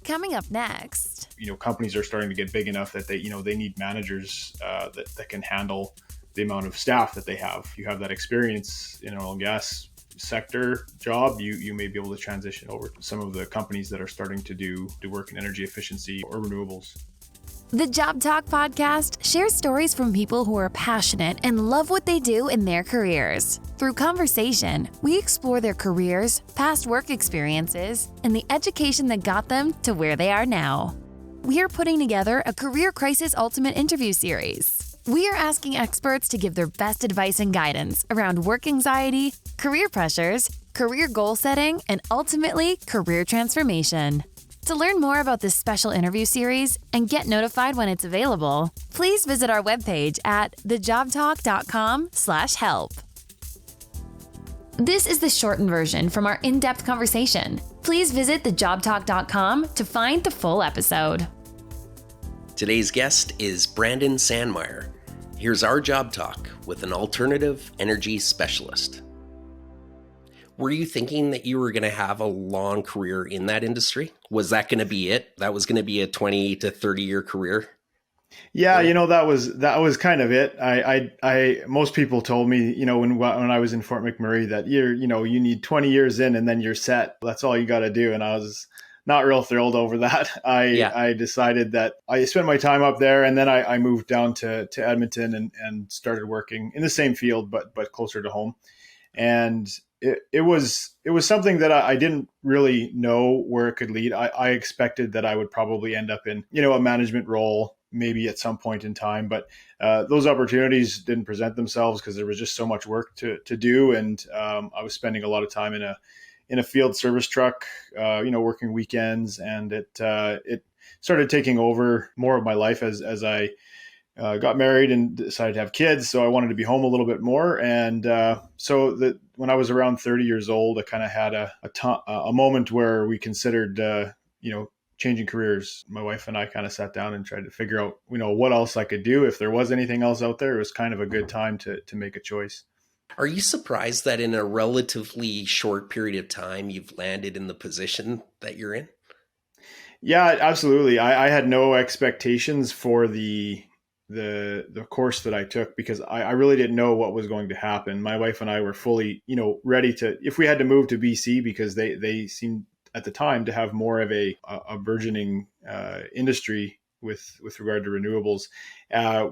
Coming up next. Companies are starting to get big enough that they need managers that can handle the amount of staff that they have. If you have that experience in oil and gas sector job, you may be able to transition over to some of the companies that are starting to do work in energy efficiency or renewables. The Job Talk podcast shares stories from people who are passionate and love what they do in their careers. Through conversation, we explore their careers, past work experiences, and the education that got them to where they are now. We are putting together a Career Crisis Ultimate interview series. We are asking experts to give their best advice and guidance around work anxiety, career pressures, career goal setting, and ultimately, career transformation. To learn more about this special interview series and get notified when it's available, please visit our webpage at thejobtalk.com/help. This is the shortened version from our in-depth conversation. Please visit thejobtalk.com to find the full episode. Today's guest is Brandon Sandmaier. Here's our Job Talk with an alternative energy specialist. Were you thinking that you were going to have a long career in that industry? Was that going to be it? That was going to be a 20 to 30 year career? Yeah, that was kind of it. I most people told me, when I was in Fort McMurray that you need 20 years in and then you're set. That's all you got to do. And I was not real thrilled over that. I decided that I spent my time up there, and then I moved down to Edmonton and started working in the same field, but closer to home. And it was something that I didn't really know where it could lead. I expected that I would probably end up in, a management role maybe at some point in time, but those opportunities didn't present themselves because there was just so much work to do. And I was spending a lot of time in a field service truck, working weekends, and it started taking over more of my life as I got married and decided to have kids. So I wanted to be home a little bit more. And so that when I was around 30 years old, I kind of had a moment where we considered, changing careers. My wife and I kind of sat down and tried to figure out, what else I could do. If there was anything else out there, it was kind of a good time to make a choice. Are you surprised that in a relatively short period of time, you've landed in the position that you're in? Yeah, absolutely. I had no expectations for the course that I took because I really didn't know what was going to happen. My wife and I were fully, ready to, if we had to move to BC, because they seemed at the time to have more of a burgeoning industry with regard to renewables.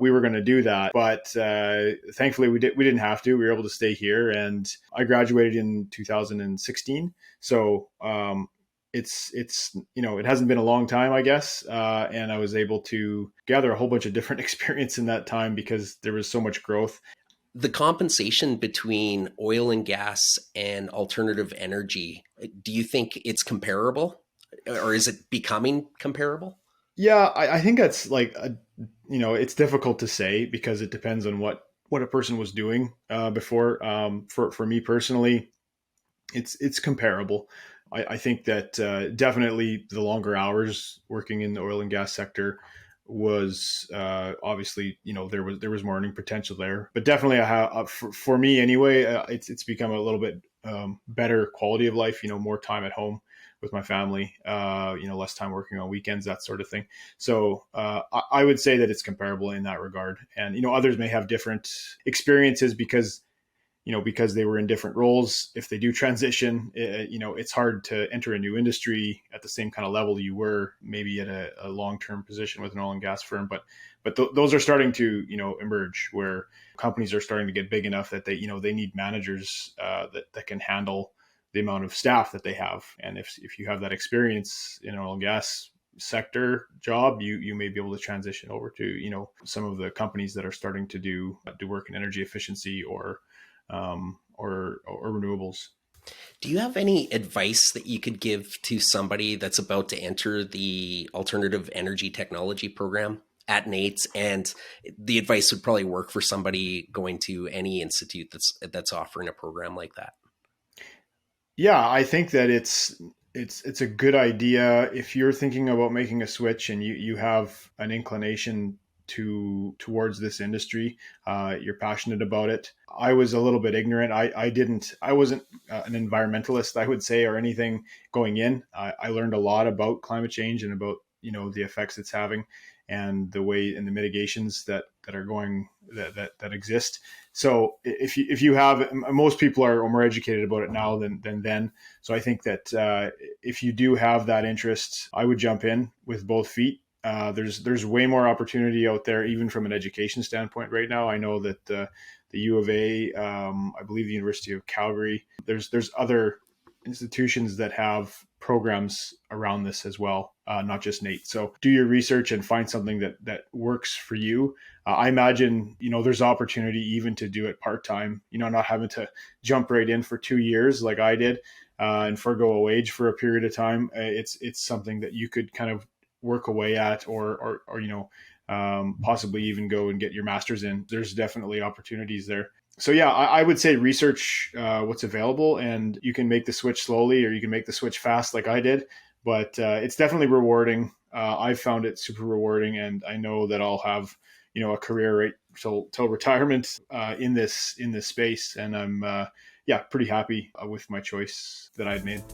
We were going to do that, but thankfully we didn't have to. We were able to stay here, and I graduated in 2016. So it's it hasn't been a long time, I guess, and I was able to gather a whole bunch of different experience in that time because there was so much growth. The compensation between oil and gas and alternative energy, do you think it's comparable, or is it becoming comparable? Yeah, I think that's it's difficult to say because it depends on what a person was doing before. For me personally, it's comparable. I think that definitely the longer hours working in the oil and gas sector was obviously, there was more earning potential there, but definitely for me anyway, it's become a little bit better quality of life, more time at home with my family, less time working on weekends, that sort of thing. So I would say that it's comparable in that regard. And, others may have different experiences because they were in different roles. If they do transition, it's hard to enter a new industry at the same kind of level you were maybe at a long-term position with an oil and gas firm. But those are starting to, emerge where companies are starting to get big enough that they need managers that can handle the amount of staff that they have. And if you have that experience in an oil and gas sector job, you may be able to transition over to, some of the companies that are starting to do work in energy efficiency or renewables. Do you have any advice that you could give to somebody that's about to enter the alternative energy technology program at NAIT? And the advice would probably work for somebody going to any institute that's offering a program like that. Yeah, I think that it's a good idea if you're thinking about making a switch and you have an inclination towards this industry. You're passionate about it. I was a little bit ignorant. I wasn't an environmentalist, I would say, or anything going in. I learned a lot about climate change and about, the effects it's having and the way and the mitigations that are going that exist. So if you have, most people are more educated about it now than then. So I think that if you do have that interest, I would jump in with both feet. There's way more opportunity out there, even from an education standpoint right now. I know that the U of A, I believe the University of Calgary, there's other institutions that have programs around this as well, not just NAIT. So do your research and find something that works for you. I imagine, there's opportunity even to do it part-time, not having to jump right in for 2 years like I did and forgo a wage for a period of time. It's something that you could kind of work away at or possibly even go and get your master's in. There's definitely opportunities there. So yeah, I would say research what's available, and you can make the switch slowly or you can make the switch fast like I did, but it's definitely rewarding. I've found it super rewarding, and I know that I'll have, a career right till retirement in this space. And I'm pretty happy with my choice that I'd made.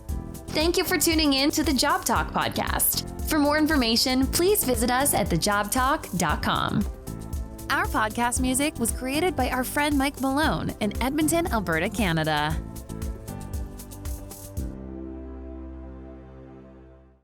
Thank you for tuning in to the Job Talk podcast. For more information, please visit us at thejobtalk.com. Our podcast music was created by our friend Mike Malone in Edmonton, Alberta, Canada.